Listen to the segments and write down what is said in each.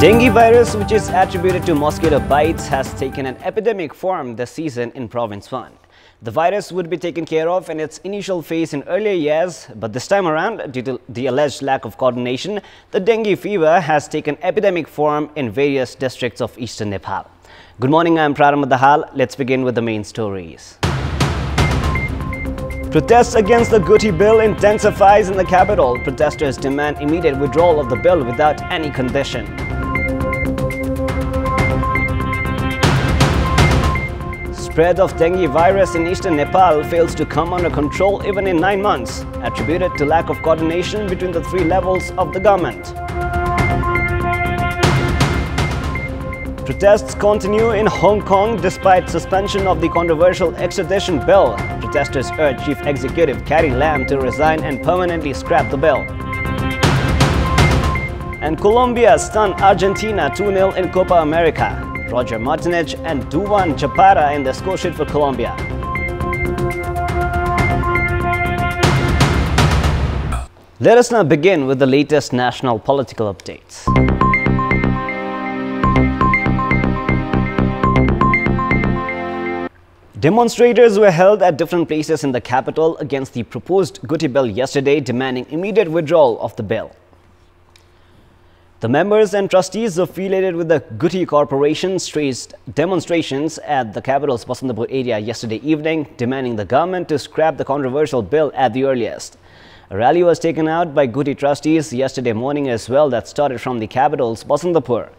Dengue virus, which is attributed to mosquito bites, has taken an epidemic form this season in Province 1. The virus would be taken care of in its initial phase in earlier years, but this time around, due to the alleged lack of coordination, the dengue fever has taken epidemic form in various districts of eastern Nepal. Good morning, I am Praram Dahal. Let's begin with the main stories. Protests against the Guti bill intensifies in the capital. Protesters demand immediate withdrawal of the bill without any condition. Spread of dengue virus in eastern Nepal fails to come under control even in 9 months, attributed to lack of coordination between the 3 levels of the government. Protests continue in Hong Kong despite suspension of the controversial extradition bill. Protesters urge Chief Executive Carrie Lam to resign and permanently scrap the bill. And Colombia stunned Argentina 2-0 in Copa America. Roger Martinez and Duvan Zapata in the score sheet for Colombia. Let us now begin with the latest national political updates. Demonstrators were held at different places in the capital against the proposed Guti bill yesterday, demanding immediate withdrawal of the bill. The members and trustees affiliated with the Guti Corporation staged demonstrations at the capital's Basantapur area yesterday evening, demanding the government to scrap the controversial bill at the earliest. A rally was taken out by Guti trustees yesterday morning as well that started from the capital's Basantapur.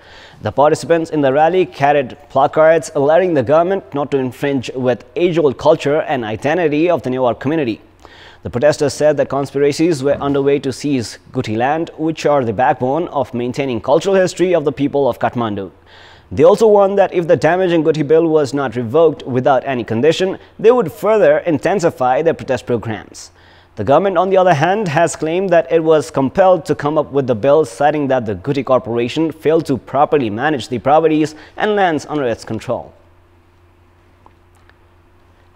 The participants in the rally carried placards alerting the government not to infringe with age-old culture and identity of the Newar community. The protesters said that conspiracies were underway to seize Guti land, which are the backbone of maintaining cultural history of the people of Kathmandu. They also warned that if the damaging Guti bill was not revoked without any condition, they would further intensify their protest programs. The government, on the other hand, has claimed that it was compelled to come up with the bill, citing that the Guti Corporation failed to properly manage the properties and lands under its control.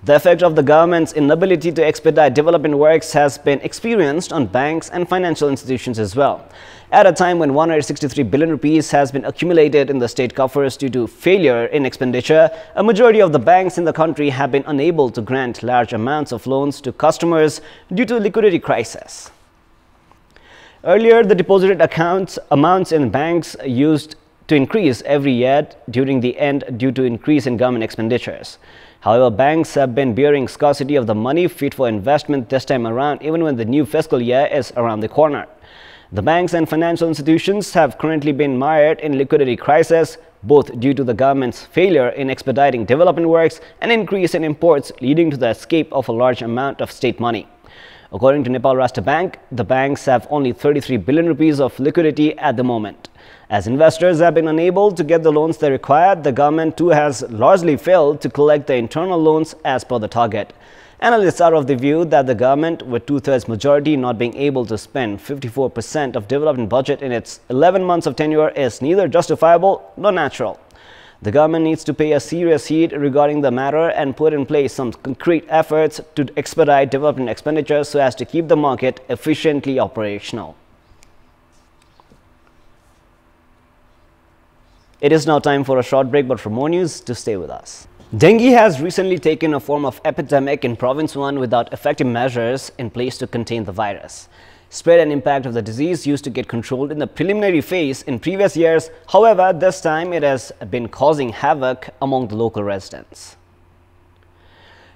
The effect of the government's inability to expedite development works has been experienced on banks and financial institutions as well. At a time when 163 billion rupees has been accumulated in the state coffers due to failure in expenditure, a majority of the banks in the country have been unable to grant large amounts of loans to customers due to liquidity crisis. Earlier, the deposited amounts in banks used to increase every year during the end due to increase in government expenditures. However, banks have been bearing scarcity of the money fit for investment this time around, even when the new fiscal year is around the corner. The banks and financial institutions have currently been mired in liquidity crisis, both due to the government's failure in expediting development works and increase in imports, leading to the escape of a large amount of state money. According to Nepal Rashtra Bank, the banks have only 33 billion rupees of liquidity at the moment. As investors have been unable to get the loans they require, the government too has largely failed to collect the internal loans as per the target. Analysts are of the view that the government, with 2/3 majority not being able to spend 54% of development budget in its 11 months of tenure, is neither justifiable nor natural. The government needs to pay a serious heed regarding the matter and put in place some concrete efforts to expedite development expenditures so as to keep the market efficiently operational. It is now time for a short break, but for more news, to stay with us. Dengue has recently taken a form of epidemic in Province 1 without effective measures in place to contain the virus. Spread and impact of the disease used to get controlled in the preliminary phase in previous years. However, this time it has been causing havoc among the local residents.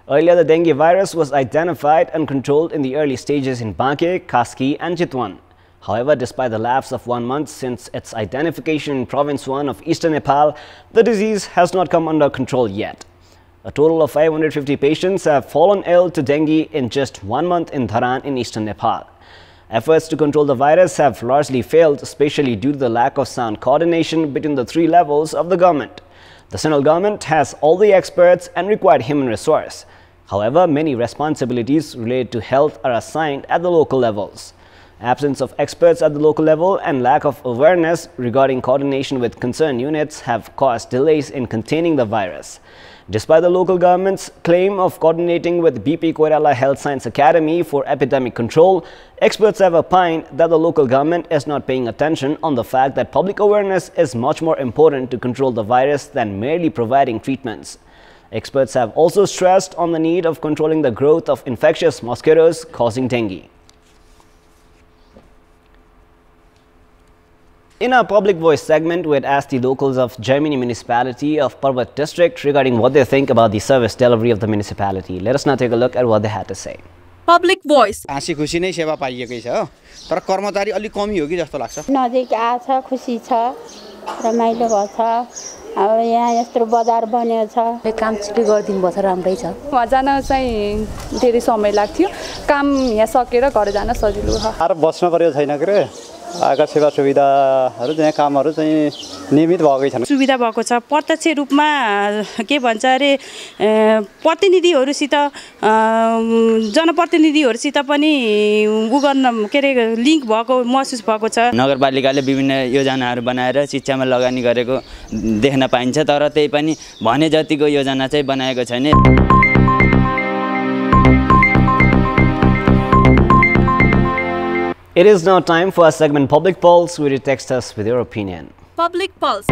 Earlier, the dengue virus was identified and controlled in the early stages in Banke, Kaski and Chitwan. However, despite the lapse of 1 month since its identification in Province 1 of eastern Nepal, the disease has not come under control yet. A total of 550 patients have fallen ill to dengue in just 1 month in Dharan in eastern Nepal. Efforts to control the virus have largely failed, especially due to the lack of sound coordination between the 3 levels of the government. The central government has all the experts and required human resource. However, many responsibilities related to health are assigned at the local levels. Absence of experts at the local level and lack of awareness regarding coordination with concerned units have caused delays in containing the virus. Despite the local government's claim of coordinating with BP Koirala Health Science Academy for epidemic control, experts have opined that the local government is not paying attention on the fact that public awareness is much more important to control the virus than merely providing treatments. Experts have also stressed on the need of controlling the growth of infectious mosquitoes causing dengue. In our Public Voice segment, we had asked the locals of Germany municipality of Parbat district regarding what they think about the service delivery of the municipality. Let us now take a look at what they had to say. Public Voice. हाँसी खुसी नै सेवा पाइएकै छ हो तर कर्मचारी अलि कमी हो कि जस्तो लाग्छ नजिक आछ खुसी छ रमाइलो भछ अब यहाँ यस्तो बजार बन्यो छ काम छिटो गरिदिनु भछ राम्रै छ वहाँ जान चाहिँ धेरै समय लाग्थ्यो काम यहाँ सकेर घर जान सजिलो छ आर बस्न पर्यो छैन के रे आएका सेवा सुविधाहरु चाहिँ कामहरु चाहिँ नियमित भएकै छैन सुविधा भएको छ प्रत्यक्ष रूपमा के भन्छ अरे प्रतिनिधिहरुसित जनप्रतिनिधिहरुसित पनि उ गर्न के रे लिंक भएको महसुस भएको छ नगरपालिकाले विभिन्न योजनाहरु बनाएर शिक्षामा लगानी गरेको देख्न पाइन्छ तर त्यही पनि भने जतिको योजना चाहिँ बनाएको छैन It is now time for our segment Public Pulse, where you text us with your opinion. Public Pulse.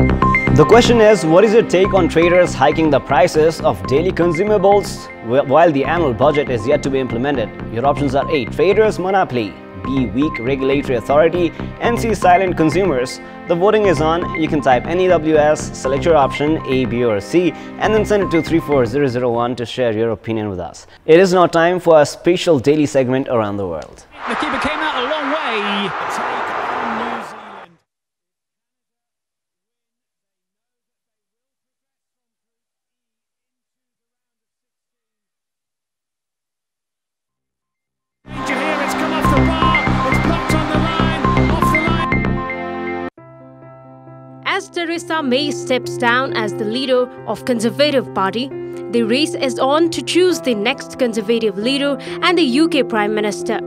The question is, what is your take on traders hiking the prices of daily consumables while the annual budget is yet to be implemented? Your options are A. Traders monopoly, B. Weak regulatory authority, and C. Silent consumers. The voting is on. You can type NEWS, select your option A, B or C, and then send it to 34001 to share your opinion with us. It is now time for a special daily segment around the world. The keeper came out a long way. As Theresa May steps down as the leader of Conservative Party, the race is on to choose the next Conservative leader and the UK Prime Minister.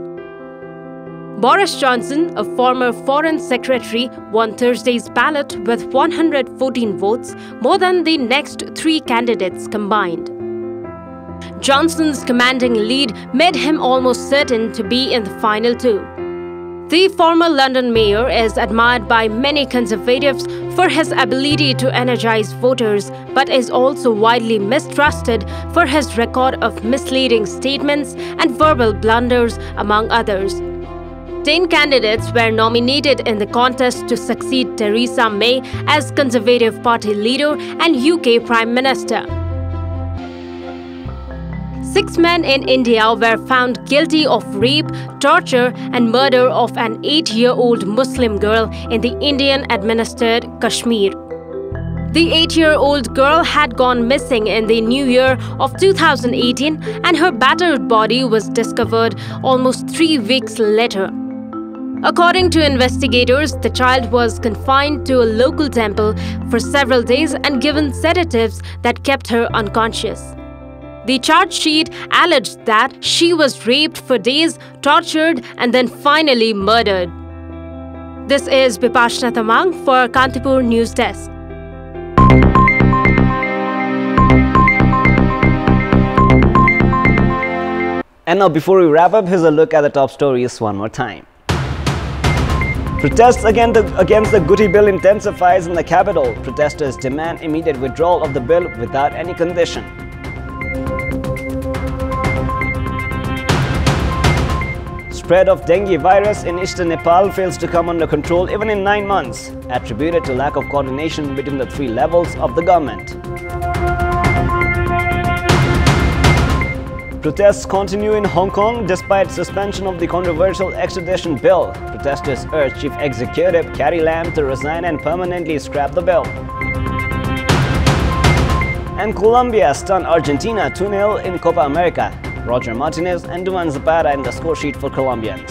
Boris Johnson, a former Foreign Secretary, won Thursday's ballot with 114 votes, more than the next three candidates combined. Johnson's commanding lead made him almost certain to be in the final two. The former London mayor is admired by many Conservatives for his ability to energize voters, but is also widely mistrusted for his record of misleading statements and verbal blunders, among others. 10 candidates were nominated in the contest to succeed Theresa May as Conservative Party leader and UK Prime Minister. 6 men in India were found guilty of rape, torture and murder of an 8-year-old Muslim girl in the Indian-administered Kashmir. The 8-year-old girl had gone missing in the new year of 2018 and her battered body was discovered almost 3 weeks later. According to investigators, the child was confined to a local temple for several days and given sedatives that kept her unconscious. The charge sheet alleged that she was raped for days, tortured, and then finally murdered. This is Bipashna Tamang for Kantipur News Desk. And now, before we wrap up, here's a look at the top stories one more time. Protests against the Guti bill intensifies in the capital. Protesters demand immediate withdrawal of the bill without any condition. Spread of dengue virus in eastern Nepal fails to come under control even in 9 months, attributed to lack of coordination between the 3 levels of the government. Protests continue in Hong Kong despite suspension of the controversial extradition bill. Protesters urge Chief Executive Carrie Lam to resign and permanently scrap the bill. And Colombia stunned Argentina 2-0 in Copa America. Roger Martinez and Duan Zapata in the score sheet for Colombians.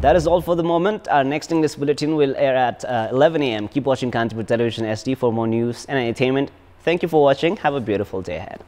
That is all for the moment. Our next English bulletin will air at 11 a.m. Keep watching Kantipur Television SD for more news and entertainment. Thank you for watching. Have a beautiful day ahead.